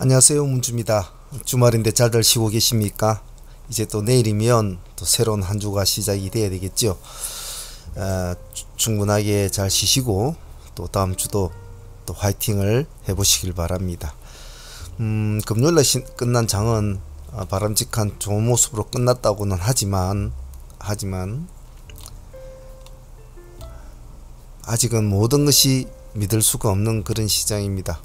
안녕하세요, 문주입니다. 주말인데 잘들 쉬고 계십니까? 이제 또 내일이면 또 새로운 한 주가 시작이 돼야 되겠죠. 충분하게 잘 쉬시고 또 다음 주도 또 화이팅을 해보시길 바랍니다. 금요일날 끝난 장은 바람직한 좋은 모습으로 끝났다고는 하지만 아직은 모든 것이 믿을 수가 없는 그런 시장입니다.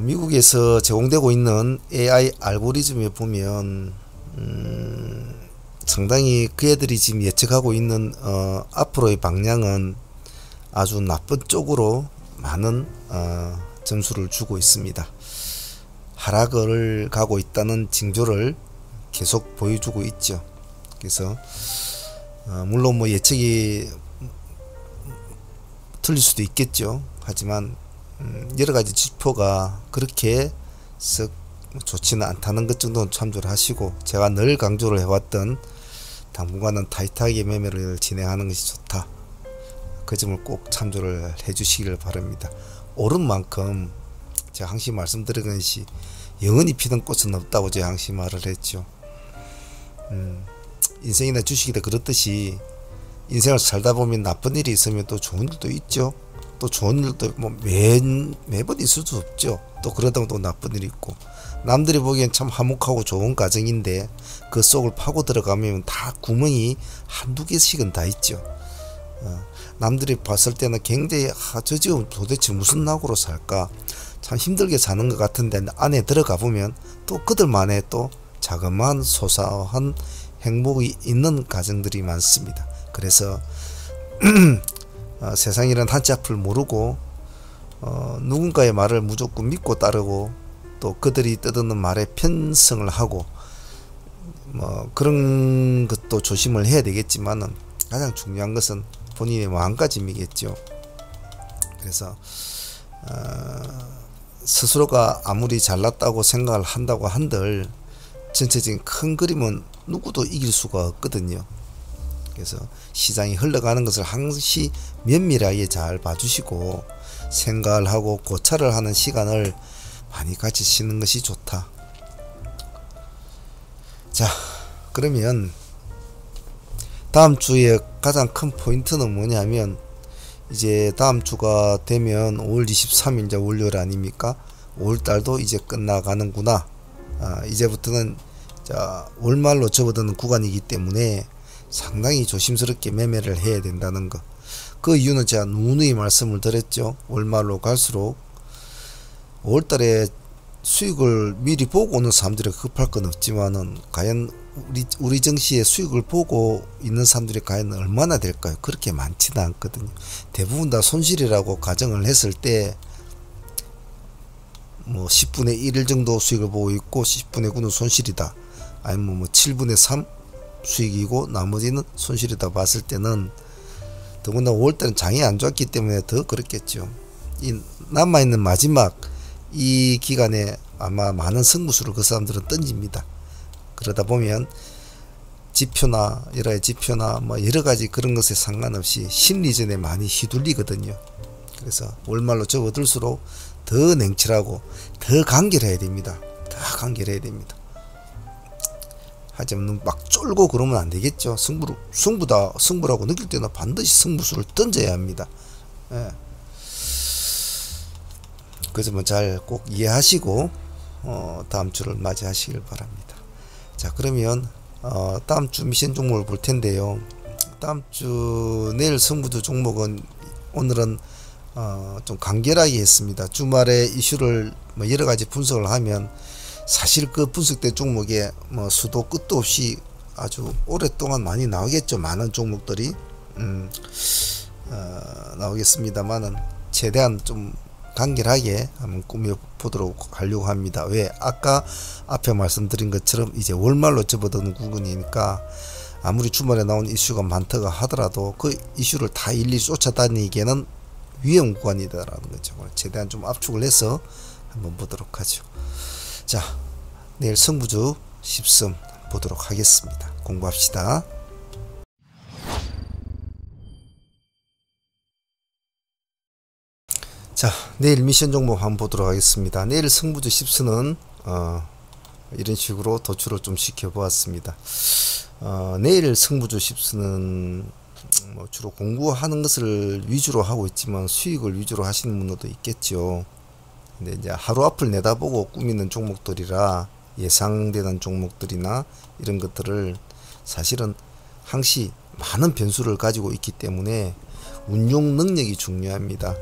미국에서 제공되고 있는 AI 알고리즘에 보면 상당히 그 애들이 지금 예측하고 있는 앞으로의 방향은 아주 나쁜 쪽으로 많은 점수를 주고 있습니다. 하락을 가고 있다는 징조를 계속 보여주고 있죠. 그래서 물론 뭐 예측이 틀릴 수도 있겠죠. 하지만 여러가지 지표가 그렇게 썩 좋지는 않다는 것 정도는 참조를 하시고, 제가 늘 강조를 해왔던 당분간은 타이트하게 매매를 진행하는 것이 좋다, 그 점을 꼭 참조를 해주시길 바랍니다. 오른 만큼 제가 항상 말씀드린 것이 영원히 피던 꽃은 없다고 제가 항상 말을 했죠. 인생이나 주식이나 그렇듯이 인생을 살다 보면 나쁜 일이 있으면 또 좋은 일도 있죠. 또 좋은 일도 뭐 매번 있을 수 없죠. 또 그러다가 또 나쁜 일이 있고, 남들이 보기엔 참 화목하고 좋은 가정인데 그 속을 파고 들어가면 다 구멍이 한두 개씩은 다 있죠. 남들이 봤을 때는 굉장히 저 집은 도대체 무슨 낙으로 살까, 참 힘들게 사는 것 같은데 안에 들어가 보면 또 그들만의 또 자그마한 소소한 행복이 있는 가정들이 많습니다. 그래서 세상이란 한치 앞을 모르고 누군가의 말을 무조건 믿고 따르고, 또 그들이 떠드는 말에 편성을 하고 뭐 그런 것도 조심을 해야 되겠지만은 가장 중요한 것은 본인의 마음가짐이겠죠. 그래서 스스로가 아무리 잘났다고 생각을 한다고 한들 전체적인 큰 그림은 누구도 이길 수가 없거든요. 그래서 시장이 흘러가는 것을 항시 면밀하게 잘 봐주시고 생각을 하고 고찰을 하는 시간을 많이 가지시는 것이 좋다. 자, 그러면 다음 주에 가장 큰 포인트는 뭐냐면, 이제 다음 주가 되면 5월 23일 이제 월요일 아닙니까? 5월달도 이제 끝나가는구나. 이제부터는 월말로 접어드는 구간이기 때문에 상당히 조심스럽게 매매를 해야 된다는 것. 그 이유는 제가 누누이 말씀을 드렸죠. 월말로 갈수록 5월달에 수익을 미리 보고 오는 사람들이 급할 건 없지만은 과연 우리 증시의 수익을 보고 있는 사람들이 과연 얼마나 될까요? 그렇게 많지는 않거든요. 대부분 다 손실이라고 가정을 했을 때 뭐 10분의 1 정도 수익을 보고 있고 10분의 9는 손실이다, 아니면 뭐 7분의 3 수익이고 나머지는 손실이다 봤을 때는, 더군다나 5월달은 장이 안 좋았기 때문에 더 그렇겠죠. 이 남아있는 마지막 이 기간에 아마 많은 승부수를 그 사람들은 던집니다. 그러다 보면 지표나 뭐 여러가지 그런 것에 상관없이 심리전에 많이 휘둘리거든요. 그래서 월말로 접어들수록 더 냉철하고 더 간결해야 됩니다. 더 간결해야 됩니다. 하지만 막 쫄고 그러면 안 되겠죠. 승부라고 느낄 때는 반드시 승부수를 던져야 합니다. 예. 그 점은 잘 꼭 이해하시고 다음 주를 맞이하시길 바랍니다. 자, 그러면 다음 주 미션 종목을 볼 텐데요. 다음 주 내일 승부주 종목은 오늘은 좀 간결하게 했습니다. 주말에 이슈를 뭐 여러 가지 분석을 하면 사실 그 분석된 종목에 뭐 수도 끝도 없이 아주 오랫동안 많이 나오겠죠. 많은 종목들이 나오겠습니다만은 최대한 좀 간결하게 한번 꾸며보도록 하려고 합니다. 왜? 아까 앞에 말씀드린 것처럼 이제 월말로 접어드는 구간이니까 아무리 주말에 나온 이슈가 많다고 하더라도 그 이슈를 다 일일이 쫓아다니기에는 위험 구간이다라는 거죠. 최대한 좀 압축을 해서 한번 보도록 하죠. 자, 내일 승부주 10승 보도록 하겠습니다. 공부합시다. 자, 내일 미션 종목 한번 보도록 하겠습니다. 내일 승부주 10수는 이런 식으로 도출을 좀 시켜보았습니다. 내일 승부주 10수는 뭐 주로 공부하는 것을 위주로 하고 있지만 수익을 위주로 하시는 분들도 있겠죠. 근데 이제 하루 앞을 내다보고 꾸미는 종목들이라 예상되는 종목들이나 이런 것들을 사실은 항시 많은 변수를 가지고 있기 때문에 운용 능력이 중요합니다.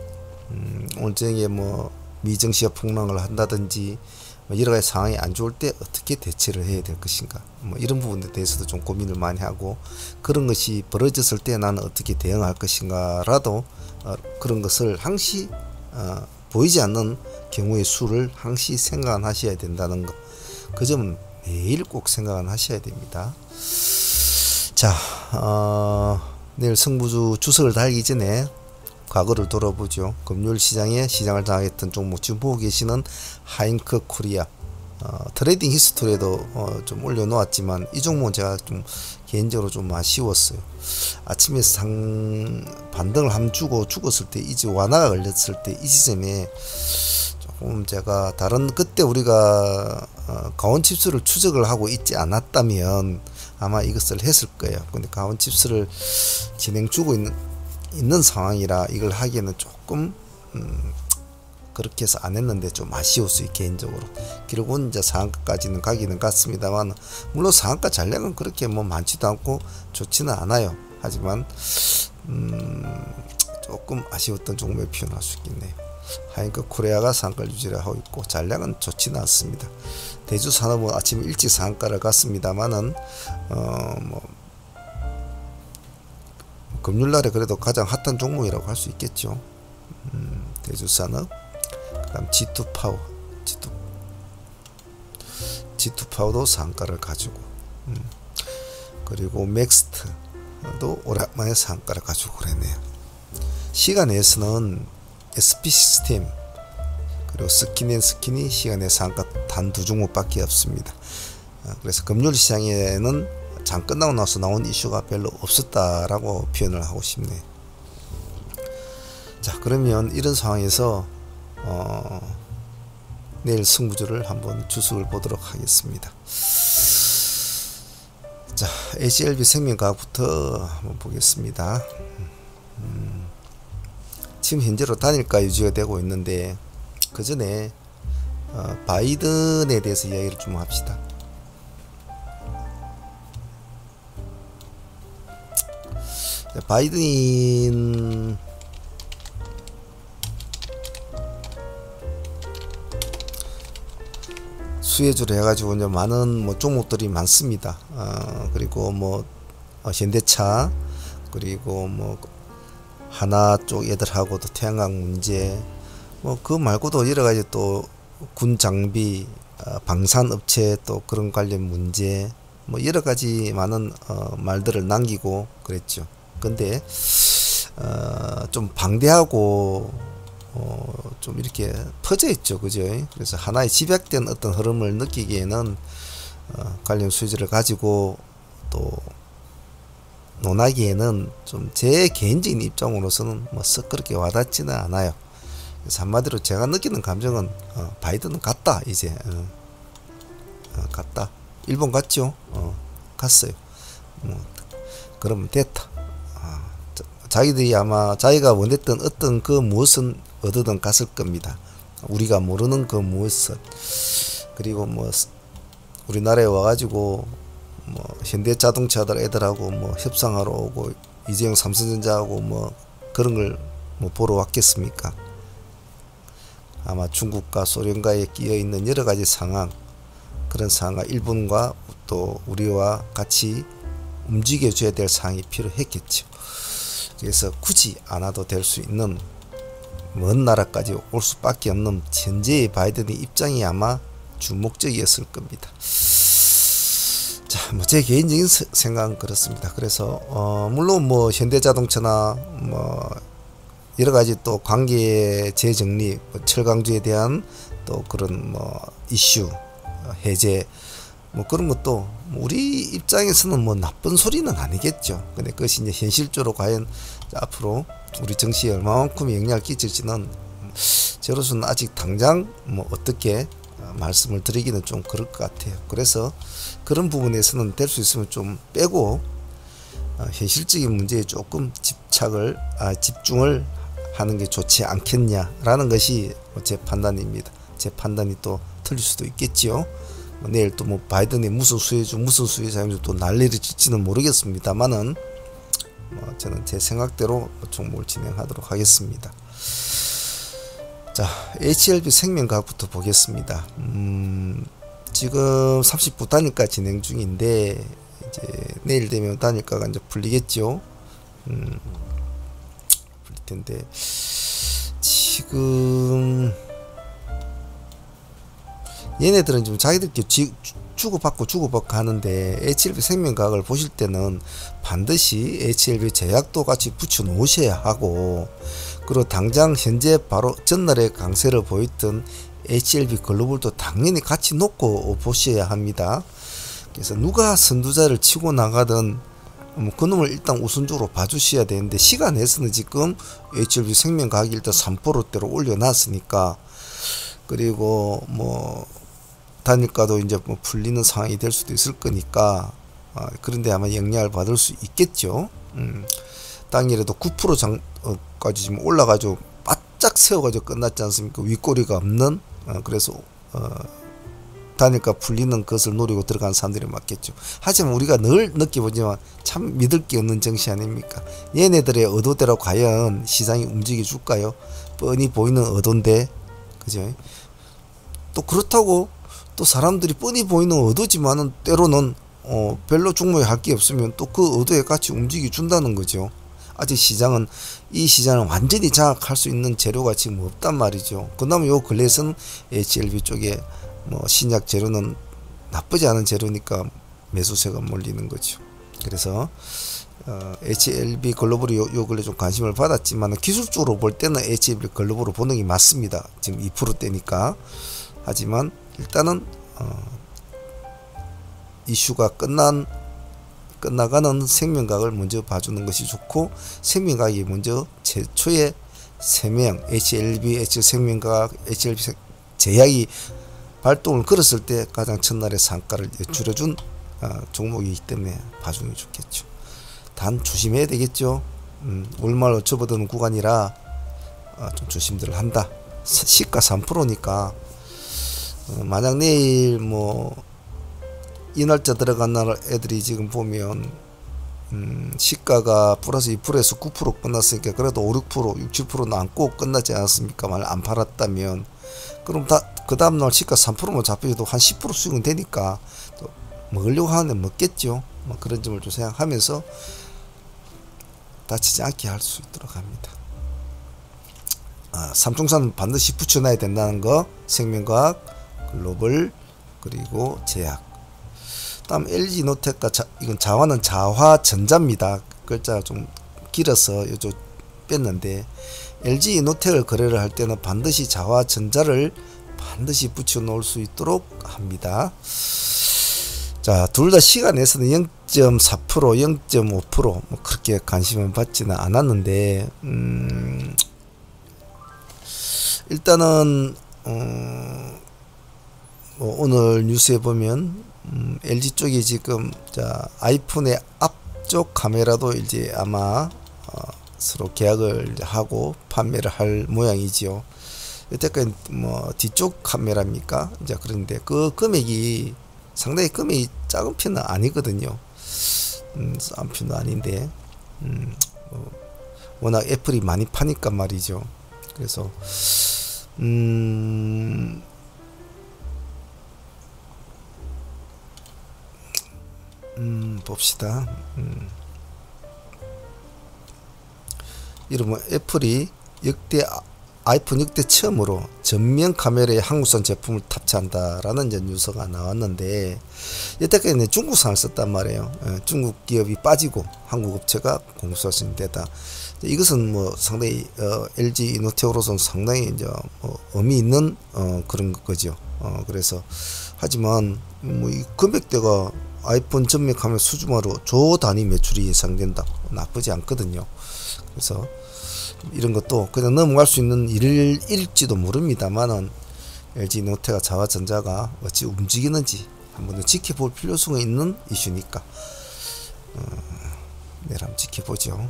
오늘 저녁에 뭐 미증시가 폭락을 한다든지 여러 가지 상황이 안 좋을 때 어떻게 대처를 해야 될 것인가, 뭐 이런 부분에 대해서도 좀 고민을 많이 하고, 그런 것이 벌어졌을 때 나는 어떻게 대응할 것인가라도 그런 것을 항시 보이지 않는 경우의 수를 항시 생각하셔야 된다는 것, 그 점은 매일 꼭 생각하셔야 됩니다. 자, 내일 승부주 주석을 달기 전에 과거를 돌아보죠. 금요일 시장에 시장을 장악했던 종목, 지금 보고 계시는 하잉크 코리아, 트레이딩 히스토리에도 좀 올려놓았지만 이 종목은 제가 좀 개인적으로 좀 아쉬웠어요. 아침에 반등을 한번 주고 죽었을 때, 이제 완화가 걸렸을 때 이 지점에 조금 제가 그때 우리가 가온칩스를 추적을 하고 있지 않았다면 아마 이것을 했을 거예요. 근데 가온칩스를 진행 주고 있는 상황이라 이걸 하기에는 조금 그렇게 해서 안 했는데 좀 아쉬웠어요, 개인적으로. 결국은 이제 상한가까지는 가기는 갔습니다만, 물론 상한가 잔량은 그렇게 뭐 많지도 않고 좋지는 않아요. 하지만 조금 아쉬웠던 종목에 표현할 수 있겠네요. 하잉크 코리아가 상한가를 유지를 하고 있고 잔량은 좋지는 않습니다. 대주산업은 아침 일찍 상한가를 갔습니다만은 뭐 금요일날에 그래도 가장 핫한 종목이라고 할 수 있겠죠. 대주산업, 그 다음 G2파워, G2파워도 상가를 가지고, 그리고 맥스트도 오랜만에 상가를 가지고 그랬네요. 시간에서는 SP 시스템 그리고 스킨앤스킨이 시간의 상가 단 두 종목밖에 없습니다. 그래서 금요일 시장에는 장 끝나고 나서 나온 이슈가 별로 없었다라고 표현을 하고 싶네요. 자, 그러면 이런 상황에서 내일 승부주를 한번 주석을 보도록 하겠습니다. 자, HLB 생명과학부터 한번 보겠습니다. 지금 현재로 단일가 유지가 되고 있는데, 그 전에 바이든에 대해서 이야기를 좀 합시다. 바이든이 수혜주를 해가지고 이제 많은 뭐 종목들이 많습니다. 그리고 뭐 현대차, 그리고 뭐 하나 쪽 애들하고도 태양광 문제, 뭐 그 말고도 여러 가지 또 군 장비, 방산업체 또 그런 관련 문제, 뭐 여러 가지 많은 말들을 남기고 그랬죠. 근데 좀 방대하고 좀 이렇게 퍼져 있죠, 그죠? 그래서 하나의 집약된 어떤 흐름을 느끼기에는 관련 수혜주를 가지고 또 논하기에는 좀 제 개인적인 입장으로서는 뭐 썩 그렇게 와닿지는 않아요. 그래서 한마디로 제가 느끼는 감정은 바이든은 갔다, 이제 갔다. 일본 갔죠? 갔어요. 그러면 됐다. 자기들이 아마 자기가 원했던 어떤 그 무엇은 얻어든 갔을 겁니다. 우리가 모르는 그 무엇은. 그리고 뭐 우리나라에 와가지고 뭐 현대자동차들 애들하고 뭐 협상하러 오고 이재용 삼성전자하고 뭐 그런 걸 뭐 보러 왔겠습니까? 아마 중국과 소련과에 끼어 있는 여러 가지 상황, 그런 상황과 일본과 또 우리와 같이 움직여줘야 될 상황이 필요했겠죠. 그래서 굳이 안 와도 될 수 있는 먼 나라까지 올 수밖에 없는 현재의 바이든의 입장이 아마 주목적이었을 겁니다. 자, 뭐 제 개인적인 생각은 그렇습니다. 그래서 물론 뭐 현대자동차나 뭐 여러 가지 또 관계 재정립, 철강주에 대한 또 그런 뭐 이슈 해제, 뭐 그런 것도 우리 입장에서는 뭐 나쁜 소리는 아니겠죠. 근데 그것이 이제 현실적으로 과연 앞으로 우리 정치에 얼마만큼 영향을 끼칠지는 저로서는 아직 당장 뭐 어떻게 말씀을 드리기는 좀 그럴 것 같아요. 그래서 그런 부분에서는 될 수 있으면 좀 빼고 현실적인 문제에 조금 집중을 하는 게 좋지 않겠냐라는 것이 제 판단입니다. 제 판단이 또 틀릴 수도 있겠지요. 내일 또 뭐 바이든이 무슨 수혜자인지 또 난리를 칠지는 모르겠습니다만은 저는 제 생각대로 종목을 진행하도록 하겠습니다. 자, HLB 생명과학부터 보겠습니다. 지금 30분 단일가 진행 중인데 이제 내일 되면 단일가가 이제 풀리겠죠. 풀릴 텐데 지금 얘네들은 지금 자기들끼리 주고받고 하는데 HLB 생명과학을 보실 때는 반드시 HLB 제약도 같이 붙여 놓으셔야 하고, 그리고 당장 현재 바로 전날에 강세를 보였던 HLB 글로벌도 당연히 같이 놓고 보셔야 합니다. 그래서 누가 선두자를 치고 나가든 그놈을 일단 우선적으로 봐주셔야 되는데, 시간에서는 지금 HLB 생명과학이 일단 3%대로 올려놨으니까, 그리고 뭐 단일가도 이제 뭐 풀리는 상황이 될 수도 있을 거니까, 그런데 아마 영향을 받을 수 있겠죠. 당일에도 9%까지 지금 올라가지고 바짝 세워가지고 끝났지 않습니까? 윗꼬리가 없는. 그래서 단일가 풀리는 것을 노리고 들어간 사람들이 맞겠죠. 하지만 우리가 늘 느껴보지만 참 믿을 게 없는 정시 아닙니까? 얘네들의 의도대로 과연 시장이 움직여 줄까요? 뻔히 보이는 의도인데, 그죠? 또 그렇다고 또 사람들이 뻔히 보이는 의도지만은 때로는 별로 종목에 할 게 없으면 또 그 의도에 같이 움직여 준다는 거죠. 아직 이 시장을 완전히 장악할 수 있는 재료가 지금 없단 말이죠. 그다음에 요 근래에서는 HLB 쪽에 뭐 신약 재료는 나쁘지 않은 재료니까 매수세가 몰리는 거죠. 그래서 HLB 글로벌이 요 근래 좀 관심을 받았지만, 기술적으로 볼 때는 HLB 글로벌을 보는 게 맞습니다. 지금 2%대니까. 하지만 일단은 이슈가 끝나가는 생명과학을 먼저 봐주는 것이 좋고, 생명과학이 먼저 최초의 3명 HLB, HL생명과학, HLB 제약이 발동을 걸었을 때 가장 첫날의 상가를 줄여준 종목이기 때문에 봐주는 게 좋겠죠. 단 조심해야 되겠죠. 월말 접어드는 구간이라 좀 조심들 한다. 시가 3%니까 만약 내일 뭐 이 날짜 들어간 날 애들이 지금 보면 시가가 플러스 2%에서 9% 끝났으니까 그래도 5, 6%, 6, 7%는 안고 끝나지 않았습니까? 만약 안 팔았다면, 그럼 그 다음날 시가 3%만 잡혀도 한 10% 수익은 되니까 또 먹으려고 하는데 먹겠죠. 뭐 그런 점을 좀 생각하면서 다치지 않게 할 수 있도록 합니다. 삼총사는 반드시 붙여놔야 된다는 거, 생명과학, 글로벌, 그리고 제약. 다음 LG노텍과 이건 자화는 자화전자입니다. 글자가 좀 길어서 요쪽 뺐는데, LG노텍을 거래를 할 때는 반드시 자화전자를 반드시 붙여 놓을 수 있도록 합니다. 자, 둘 다 시간에서는 0.4%, 0.5% 뭐 그렇게 관심을 받지는 않았는데, 일단은 뭐 오늘 뉴스에 보면 LG 쪽이 지금 아이폰의 앞쪽 카메라도 이제 아마 서로 계약을 하고 판매를 할 모양이지요. 여태까지 뭐 뒤쪽 카메라입니까? 이제 그런데 그 금액이 상당히 금액이 작은 편은 아니거든요. 싼 편은 아닌데 워낙 애플이 많이 파니까 말이죠. 그래서 봅시다. 이러면 애플이 아이폰 역대 처음으로 전면 카메라에 한국산 제품을 탑재한다라는 이제 뉴스가 나왔는데, 여태까지는 중국산을 썼단 말이에요. 중국 기업이 빠지고 한국 업체가 공수할 수 있는 데다. 이것은 뭐 상당히 LG 노텍으로서는 상당히 이제 의미 있는 그런 거죠. 그래서 하지만 뭐 이 금액대가 아이폰 전면 카메라 수준으로 조 단위 매출이 예상된다. 나쁘지 않거든요. 그래서 이런 것도 그냥 넘어갈 수 있는 일일지도 모릅니다만은 LG노태가 자화전자가 어찌 움직이는지 한번 지켜볼 필요성이 있는 이슈니까 내일 한번 지켜보죠.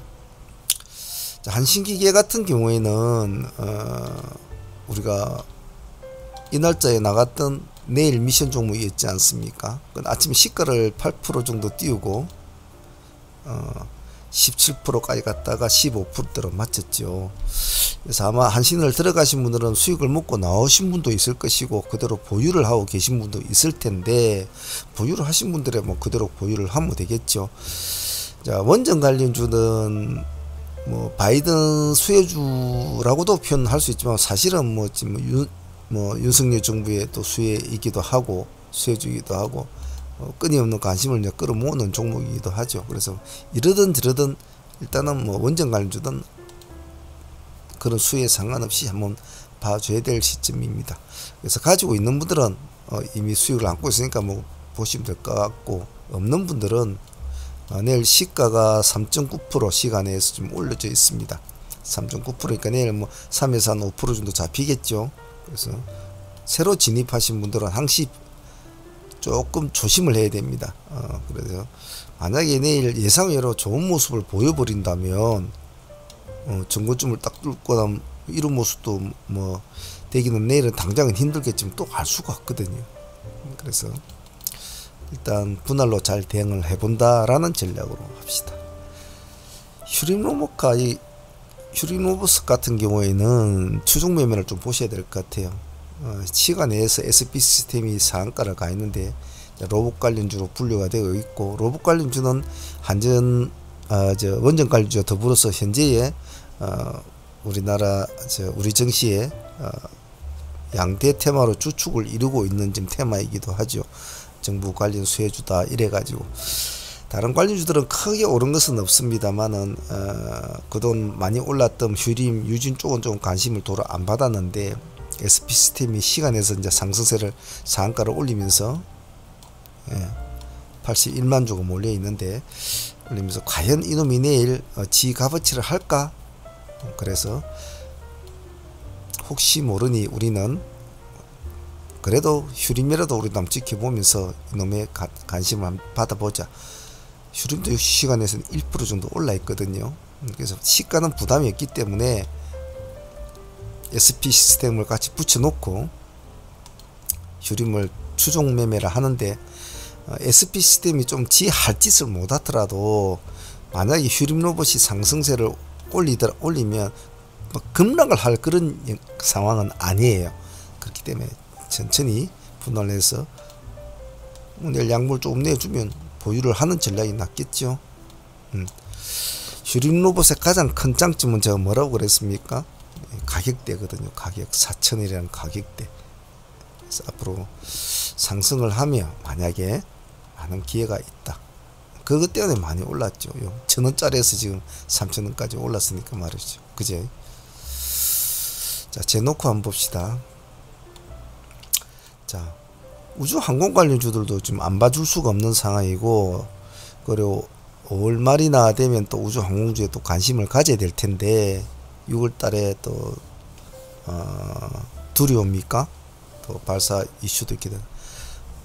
자, 한신기계 같은 경우에는 우리가 이 날짜에 나갔던 내일 미션 종목이 있지 않습니까? 아침에 시가를 8% 정도 띄우고 17%까지 갔다가 15%대로 맞췄죠. 그래서 아마 한신을 들어가신 분들은 수익을 먹고 나오신 분도 있을 것이고 그대로 보유를 하고 계신 분도 있을 텐데, 보유를 하신 분들은 뭐 그대로 보유를 하면 되겠죠. 자, 원전 관련주는 뭐 바이든 수혜주라고도 표현할 수 있지만 사실은 뭐 지금 윤석열 정부의 또 수혜이기도 하고 수혜주이기도 하고 끊임없는 관심을 끌어모으는 종목이기도 하죠. 그래서 이러든 저러든 일단은 뭐 원전 관련주든 그런 수혜에 상관없이 한번 봐줘야 될 시점입니다. 그래서 가지고 있는 분들은 이미 수익을 안고 있으니까 뭐 보시면 될 것 같고, 없는 분들은 내일 시가가 3.9% 시간에서 좀 올려져 있습니다. 3.9%니까 내일 뭐 3에서 한 5% 정도 잡히겠죠. 그래서 새로 진입하신 분들은 항시 조금 조심을 해야 됩니다. 그래서 만약에 내일 예상외로 좋은 모습을 보여버린다면 전고점을 딱 뚫고 나면 이런 모습도 뭐 되기는 내일은 당장은 힘들겠지만 또 갈 수가 없거든요. 그래서 일단 분할로 잘 대응을 해본다라는 전략으로 합시다. 휴림로보카, 이 휴림로보스 같은 경우에는 추종 매매를 좀 보셔야 될 것 같아요. 시간 내에서 SP 시스템이 상한가를 가 있는데 로봇 관련주로 분류가 되어 있고, 로봇 관련주는 원전 관련주와 더불어서 현재의 우리나라 우리 정시에 양대 테마로 주축을 이루고 있는 지금 테마이기도 하죠. 정부 관련 수혜주다 이래가지고 다른 관련주들은 크게 오른 것은 없습니다만은 그동안 많이 올랐던 휴림, 유진 쪽은 좀 관심을 도로 안 받았는데, SP 시스템이 시간에서 이제 상승세를 상한가를 올리면서 81만 주가 몰려 있는데 올리면서 과연 이놈이 내일 지값어치를 할까? 그래서 혹시 모르니 우리는 그래도 휴림이라도 우리 남 지켜보면서 이놈의 관심을 한번 받아보자. 휴림도 시간에서는 1% 정도 올라 있거든요. 그래서 시가는 부담이 없기 때문에 SP 시스템을 같이 붙여놓고 휴림을 추종 매매를 하는데, SP 시스템이 좀 지 할 짓을 못하더라도 만약에 휴림 로봇이 상승세를 올리면 뭐 급락을 할 그런 상황은 아니에요. 그렇기 때문에 천천히 분할해서 내일 양물 조금 내주면 보유를 하는 전략이 낫겠죠. 휴림 로봇의 가장 큰 장점은 제가 뭐라고 그랬습니까? 가격대거든요. 가격 4,000이라는 가격대. 그래서 앞으로 상승을 하며 만약에 많은 기회가 있다. 그것 때문에 많이 올랐죠. 1,000원짜리에서 지금 3,000원까지 올랐으니까 말이죠. 그제? 자, 제놓고 한번 봅시다. 자, 우주 항공 관련주들도 좀 안 봐줄 수가 없는 상황이고, 그리고 5월 말이나 되면 또 우주 항공주에 또 관심을 가져야 될 텐데, 6월 달에 또 두려웁니까? 또 발사 이슈도 있게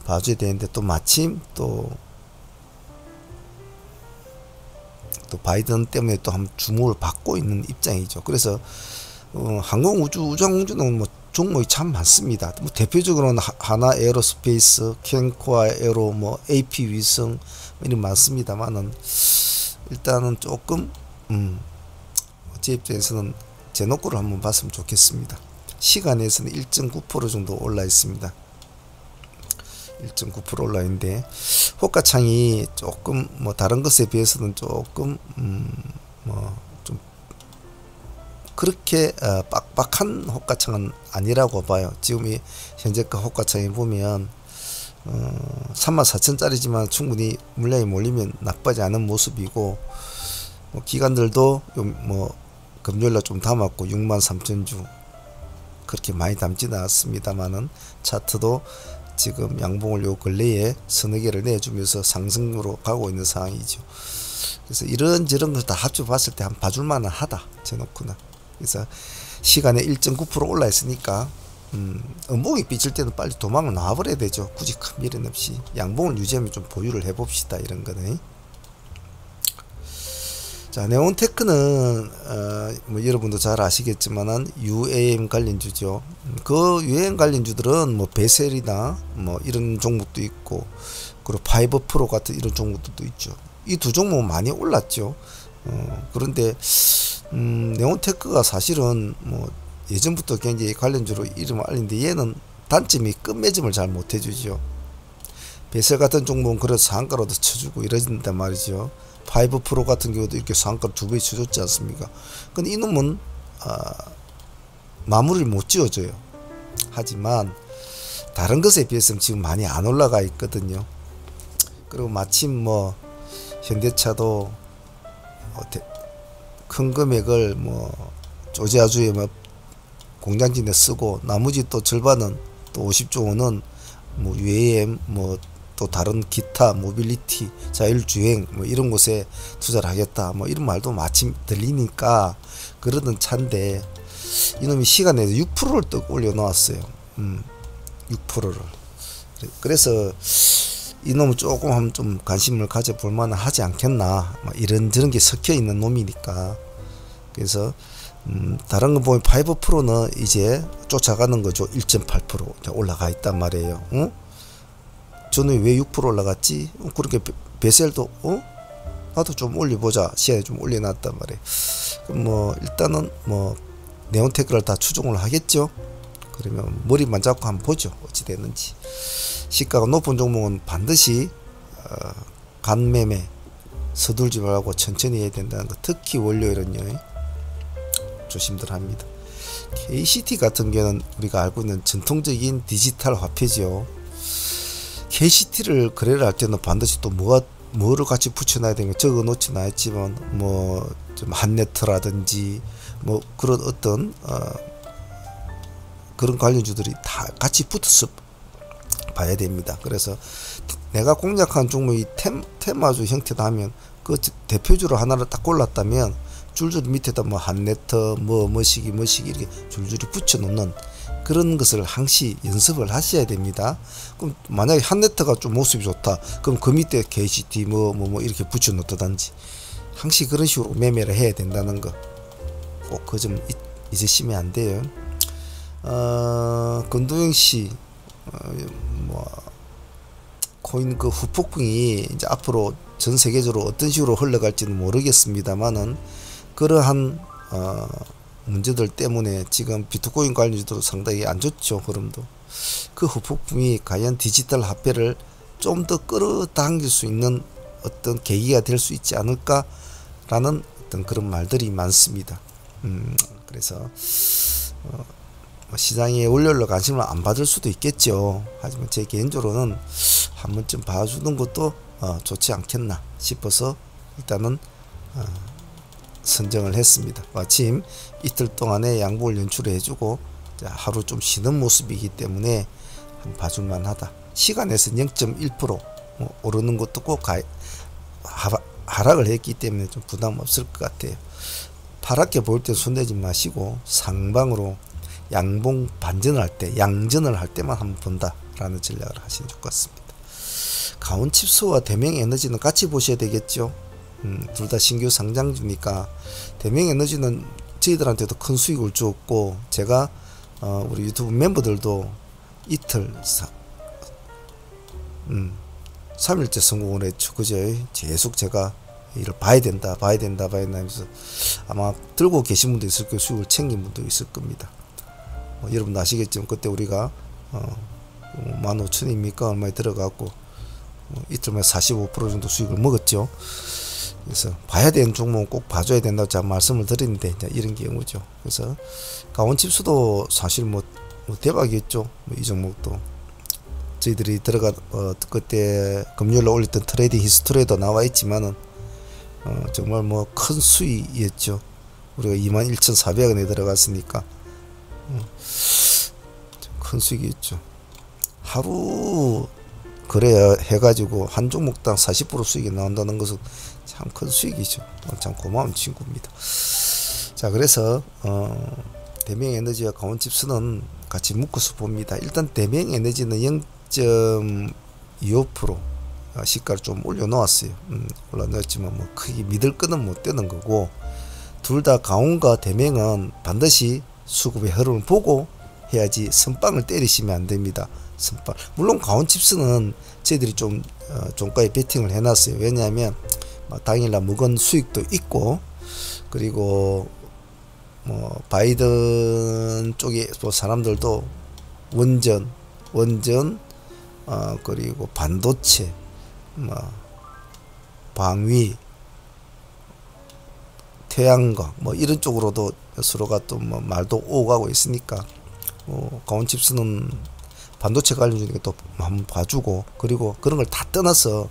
봐줘야 되는데, 또 마침 또 바이든 때문에 또 한번 주목을 받고 있는 입장이죠. 그래서 우주항공주는 뭐 종목이 참 많습니다. 뭐 대표적으로는 하나 에어로스페이스, 캔코아 에어로, 뭐 AP 위성 이런 많습니다만은 일단은 조금 제 입장에서는 제노코를 한번 봤으면 좋겠습니다. 시간에서는 1.9% 정도 올라 있습니다. 1.9% 올라 있는데 호가창이 조금 뭐 다른 것에 비해서는 조금 좀 그렇게 빡빡한 호가창은 아니라고 봐요. 지금 이 현재가 호가창에 보면 34,000짜리지만 충분히 물량이 몰리면 나쁘지 않은 모습이고, 뭐 기관들도 뭐 금요일날 좀 담았고 63,000주 그렇게 많이 담지는 않았습니다만은 차트도 지금 양봉을 요 근래에 서너 개를 내주면서 상승으로 가고 있는 상황이죠. 그래서 이런저런 걸 다 합쳐 봤을 때 한 봐줄만은 하다. 제놓고는 그래서 시간에 1.9% 올라 있으니까 음봉이 삐질 때는 빨리 도망을 나와버려야 되죠. 굳이 큰 미련 없이 양봉을 유지하면 좀 보유를 해봅시다. 이런 거네. 자, 네온테크는 뭐 여러분도 잘 아시겠지만은 UAM 관련주죠. 그 UAM 관련주들은 뭐 베셀이나 뭐 이런 종목도 있고, 그리고 파이버 프로 같은 이런 종목들도 있죠. 이 두 종목은 많이 올랐죠. 그런데 네온테크가 사실은 뭐 예전부터 굉장히 관련주로 이름을 알리는데, 얘는 단점이 끝매점을 잘 못해주죠. 베셀 같은 종목은 그래서 상한가로도 쳐주고 이러진단 말이죠. 파이브 프로 같은 경우도 이렇게 상한가로 2배 쳐줬지 않습니까? 근데 이놈은 마무리를 못 지어줘요. 하지만 다른 것에 비해서는 지금 많이 안 올라가 있거든요. 그리고 마침 뭐 현대차도 큰 금액을 뭐 조지아주에 뭐 공장진에 쓰고, 나머지 또 절반은 또 50조 원은 뭐 UAM 뭐 또 다른 기타 모빌리티 자율주행 뭐 이런 곳에 투자를 하겠다 뭐 이런 말도 마침 들리니까 그러던 차인데, 이놈이 시간에 6%를 또 올려놓았어요. 6%를. 그래서 이놈은 조금 한번 좀 관심을 가져볼 만은 하지 않겠나, 이런저런 게 섞여 있는 놈이니까. 그래서 다른 거 보면 파이브 프로는 이제 쫓아가는 거죠. 1.8% 올라가 있단 말이에요. 응? 저는 왜 6% 올라갔지? 그렇게 베셀도 나도 좀 올려보자, 시야에 좀 올려놨단 말이에요. 그럼 뭐 일단은 뭐 네온테크를 다 추종을 하겠죠. 그러면 머리만 잡고 한번 보죠, 어찌 되는지. 시가가 높은 종목은 반드시 간매매 서둘지 말고 천천히 해야 된다는 거. 특히 월요일은요, 조심들 합니다. KCT 같은 경우는 우리가 알고 있는 전통적인 디지털 화폐죠. KCT를 거래를 할 때는 반드시 또 뭐를 같이 붙여놔야 되는 거 적어 놓지는 않았지만, 뭐 좀 한네트라든지 뭐 그런 어떤 그런 관련주들이 다 같이 붙어서 봐야 됩니다. 그래서 내가 공략한 종목이 테마주 형태다 하면 그 대표주로 하나를 딱 골랐다면 줄줄이 밑에다 뭐 한네트 뭐시기 이렇게 줄줄이 붙여 놓는 그런 것을 항시 연습을 하셔야 됩니다. 그럼 만약에 한네트가 좀 모습이 좋다, 그럼 그 밑에 KCT 뭐 이렇게 붙여 놓다든지 항시 그런 식으로 매매를 해야 된다는 거 꼭 그 점 잊으시면 안 돼요. 권도영 씨 뭐 코인 그 후폭풍이 이제 앞으로 전 세계적으로 어떤 식으로 흘러갈지는 모르겠습니다만은, 그러한 문제들 때문에 지금 비트코인 관련주도 상당히 안 좋죠. 흐름도. 그 후폭풍이 과연 디지털 화폐를 좀 더 끌어당길 수 있는 어떤 계기가 될 수 있지 않을까라는 어떤 그런 말들이 많습니다. 그래서 시장에 월요일로 관심을 안 받을 수도 있겠죠. 하지만 제 개인적으로는 한 번쯤 봐주는 것도 좋지 않겠나 싶어서 일단은 선정을 했습니다. 마침 이틀 동안에 양봉을 연출해주고 하루 좀 쉬는 모습이기 때문에 한번 봐줄만 하다. 시간에서는 0.1% 오르는 것도 꼭 하락을 했기 때문에 좀 부담 없을 것 같아요. 파랗게 보일 때 손대지 마시고 상방으로 양봉 반전을 할 때, 양전을 할 때만 한번 본다라는 전략을 하시면 좋을 것 같습니다. 가온칩스와 대명에너지는 같이 보셔야 되겠죠. 둘 다 신규 상장주니까 대명에너지는 저희들한테도 큰 수익을 주었고, 제가 우리 유튜브 멤버들도 이틀 3일째 성공을 했죠. 그죠? 계속 제가 이를 봐야 된다 하면서 아마 들고 계신 분도 있을 거고 수익을 챙긴 분도 있을 겁니다. 여러분 아시겠지만 그때 우리가 15,000입니까? 얼마에 들어갔고 이틀 만에 45% 정도 수익을 먹었죠. 그래서 봐야 되는 종목은 꼭 봐줘야 된다고 제가 말씀을 드리는데, 이제 이런 경우죠. 그래서 가온칩스도 사실 뭐 대박이었죠. 이 종목도 저희들이 그때 금요일에 올렸던 트레이딩 히스토리에도 나와 있지만은 정말 뭐 큰 수익이었죠. 우리가 21,400원에 들어갔으니까 큰 수익이었죠. 하루 거래 해가지고 한 종목당 40% 수익이 나온다는 것은 참 큰 수익이죠. 참 고마운 친구입니다. 자, 그래서 대명에너지와 강원칩스는 같이 묶어서 봅니다. 일단 대명에너지는 0.25% 시가를 좀 올려 놓았어요. 올려 놓았지만 뭐 크게 믿을 거는 못 되는 거고, 둘 다 강원과 대명은 반드시 수급의 흐름을 보고 해야지 선빵을 때리시면 안 됩니다. 선빵. 물론 강원칩스는 저희들이 좀 종가에 베팅을 해놨어요. 왜냐하면 당일날 묵은 수익도 있고, 그리고 뭐 바이든 쪽에 또 사람들도 원전 그리고 반도체, 뭐 방위, 태양광 뭐 이런 쪽으로도 서로가 또 뭐 말도 오고 가고 있으니까, 강원칩스는 반도체 관련주니까 또 한번 봐주고, 그리고 그런 걸 다 떠나서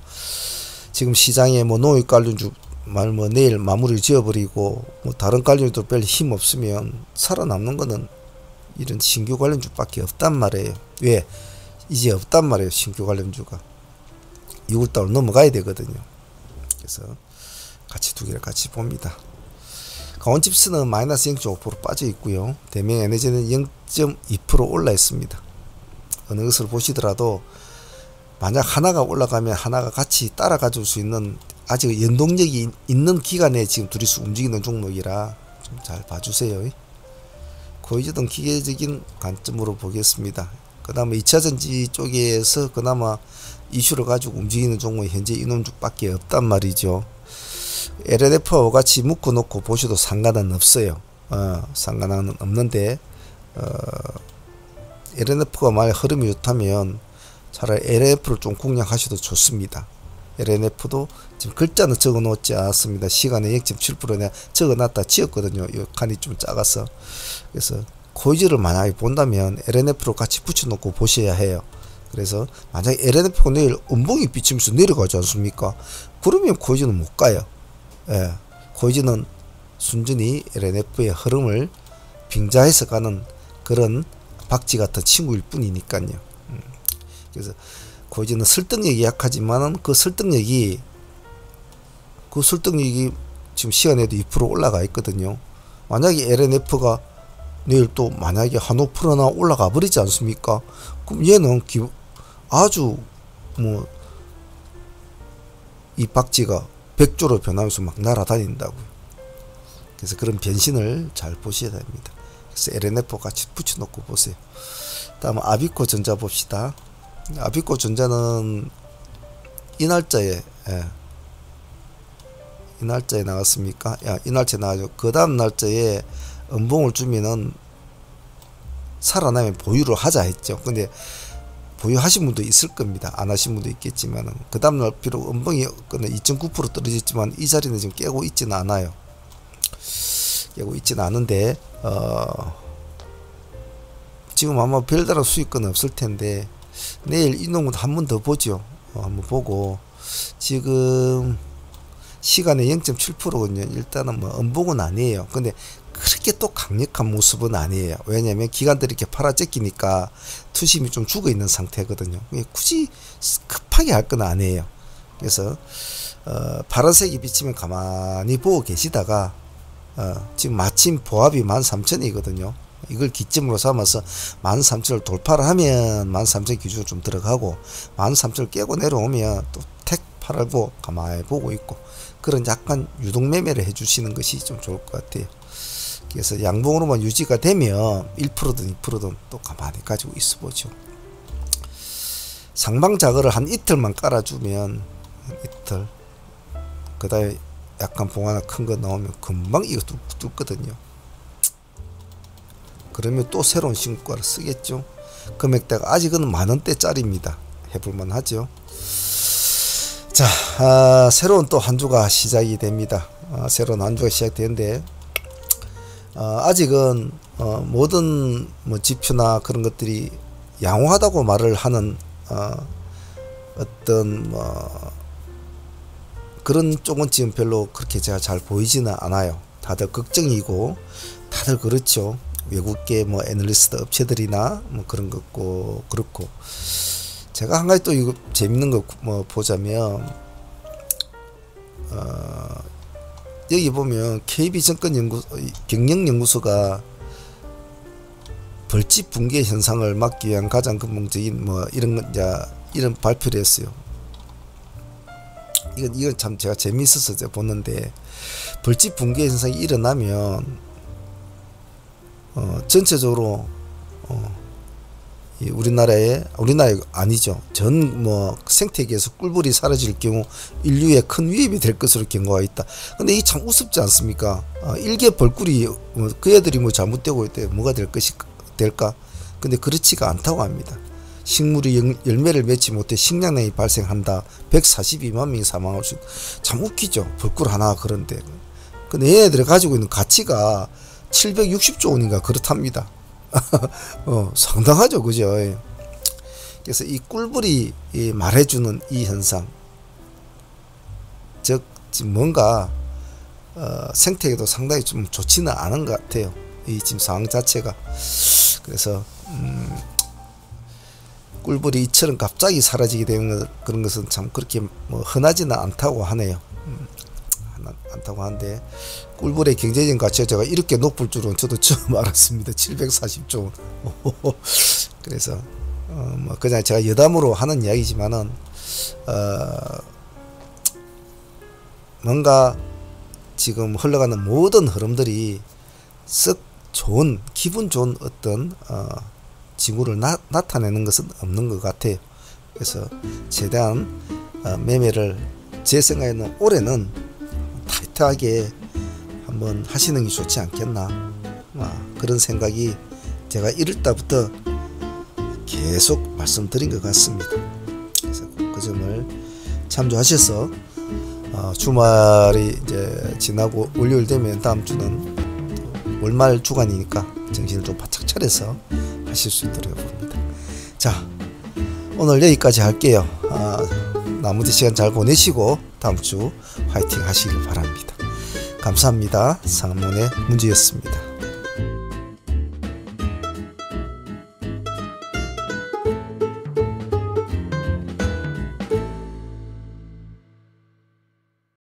지금 시장에 뭐 농업 관련주 뭐 내일 마무리 지어버리고 뭐 다른 관련주도 별 힘 없으면 살아남는 거는 이런 신규 관련주밖에 없단 말이에요. 왜? 이제 없단 말이에요. 신규 관련주가 6월달로 넘어가야 되거든요. 그래서 같이 두 개를 같이 봅니다. 강원칩스는 마이너스 0.5% 빠져 있고요. 대명에너지는 0.2% 올라 있습니다. 어느 것을 보시더라도 만약 하나가 올라가면 하나가 같이 따라가 줄 수 있는 아직 연동력이 있는 기간에 지금 둘이서 움직이는 종목이라 좀 잘 봐주세요. 고위저동 기계적인 관점으로 보겠습니다. 그 다음에 2차전지 쪽에서 그나마 이슈를 가지고 움직이는 종목이 현재 이놈족밖에 없단 말이죠. LNF와 같이 묶어 놓고 보셔도 상관은 없어요. 상관은 없는데, LNF가 만약 흐름이 좋다면 차라리 LNF를 좀 공략하셔도 좋습니다. LNF도 지금 글자는 적어 놓지 않았습니다. 시간에 0.7% 내가 적어 놨다 지었거든요. 이 칸이 좀 작아서. 그래서 고이즈를 만약에 본다면 LNF로 같이 붙여 놓고 보셔야 해요. 그래서 만약에 LNF가 내일 음봉이 비치면서 내려가지 않습니까? 그러면 고이즈는 못 가요. 예, 고이즈는 순전히 LNF의 흐름을 빙자해서 가는 그런 박쥐 같은 친구일 뿐이니까요. 그래서 고이즈는 설득력이 약하지만은 그 설득력이 지금 시간에도 2% 올라가 있거든요. 만약에 LNF가 내일 또 만약에 한 5%나 올라가 버리지 않습니까? 그럼 얘는 아주 뭐 이 박쥐가 백조로 변하면서 막 날아다닌다고요. 그래서 그런 변신을 잘 보셔야 됩니다. 그래서 LNF 같이 붙여놓고 보세요. 다음 아비코 전자 봅시다. 아비코 전자는 이 날짜에 나갔습니까? 이 날짜에 나가죠. 그 다음 날짜에 음봉을 주면은 살아나면 보유를 하자 했죠. 근데 보유하신 분도 있을 겁니다. 안 하신 분도 있겠지만은, 그 다음날 비록 음봉이 2.9% 떨어졌지만 이 자리는 지금 깨고 있지는 않아요. 깨고 있지는 않은데, 지금 아마 별다른 수익은 없을 텐데, 내일 이 놈은 한 번 더 보죠. 한번 보고, 지금 시간에 0.7%거든요. 일단은 뭐 음봉은 아니에요. 근데 그렇게 또 강력한 모습은 아니에요. 왜냐면 기관들이 이렇게 팔아제끼니까 투심이 좀 죽어 있는 상태거든요. 굳이 급하게 할 건 아니에요. 그래서 파란색이 비치면 가만히 보고 계시다가 지금 마침 보합이 13,000이거든요. 이걸 기점으로 삼아서 13,000을 돌파를 하면 13,000 기준으로 좀 들어가고, 13,000을 깨고 내려오면 또 택 팔고 가만히 보고 있고, 그런 약간 유동매매를 해주시는 것이 좀 좋을 것 같아요. 그래서 양봉으로만 유지가 되면 1%든 2%든 또 가만히 가지고 있어 보죠. 상방 자거를 한 이틀만 깔아주면, 이틀, 그 다음에 약간 봉 하나 큰 거 나오면 금방 이거 뚫거든요. 그러면 또 새로운 신고가를 쓰겠죠. 금액대가 아직은 만원대짜리입니다. 해볼만 하죠. 자, 새로운 또 한 주가 시작이 됩니다. 새로운 한 주가 시작되는데, 아직은 모든 뭐 지표나 그런 것들이 양호하다고 말을 하는 어떤 뭐 그런 쪽은 지금 별로 그렇게 제가 잘 보이지는 않아요. 다들 걱정이고, 다들 그렇죠. 외국계 뭐 애널리스트 업체들이나 뭐 그런 것고 그렇고, 제가 한 가지 또 이거 재밌는 거 뭐 보자면, 여기 보면 KB정권경영연구소가 벌집 붕괴 현상을 막기 위한 가장 근본적인 뭐 이런 발표를 했어요. 이건 참 제가 재미있어서 제가 보는데, 벌집 붕괴 현상이 일어나면 전체적으로 우리나라에 아니죠, 전 뭐 생태계에서 꿀벌이 사라질 경우 인류에 큰 위협이 될 것으로 경고가 있다. 근데 이게 참 우습지 않습니까? 일개 벌꿀이 그 애들이 뭐 잘못되고 있대 뭐가 될까? 근데 그렇지가 않다고 합니다. 식물이 열매를 맺지 못해 식량난이 발생한다. 142만 명이 사망할 수 있다. 참 웃기죠, 벌꿀 하나. 그런데 근데 얘네들이 가지고 있는 가치가 760조 원인가 그렇답니다. 상당하죠, 그죠? 그래서 이 꿀벌이 말해주는 이 현상, 즉 지금 뭔가 생태계도 상당히 좀 좋지는 않은 것 같아요, 이 지금 상황 자체가. 그래서 꿀벌이 이처럼 갑자기 사라지게 되는 그런 것은 참 그렇게 뭐 흔하지는 않다고 하네요. 않다고 하는데, 꿀벌의 경제적인 가치가 제가 이렇게 높을 줄은 저도 처음 알았습니다. 740조 원. 그래서 뭐 그냥 제가 여담으로 하는 이야기지만은 뭔가 지금 흘러가는 모든 흐름들이 썩 좋은, 기분 좋은 어떤 징후를 나타내는 것은 없는 것 같아요. 그래서 최대한 매매를 제 생각에는 올해는 타이트하게 한번 하시는 게 좋지 않겠나, 그런 생각이 제가 1월달부터 계속 말씀드린 것 같습니다. 그래서 그 점을 참조하셔서 주말이 이제 지나고 월요일 되면 다음 주는 월말 주간이니까 정신을 좀 바짝 차려서 하실 수 있도록 봅니다. 자, 오늘 여기까지 할게요. 나머지 시간 잘 보내시고 다음 주 화이팅 하시길 바랍니다. 감사합니다. 상문의 문제였습니다.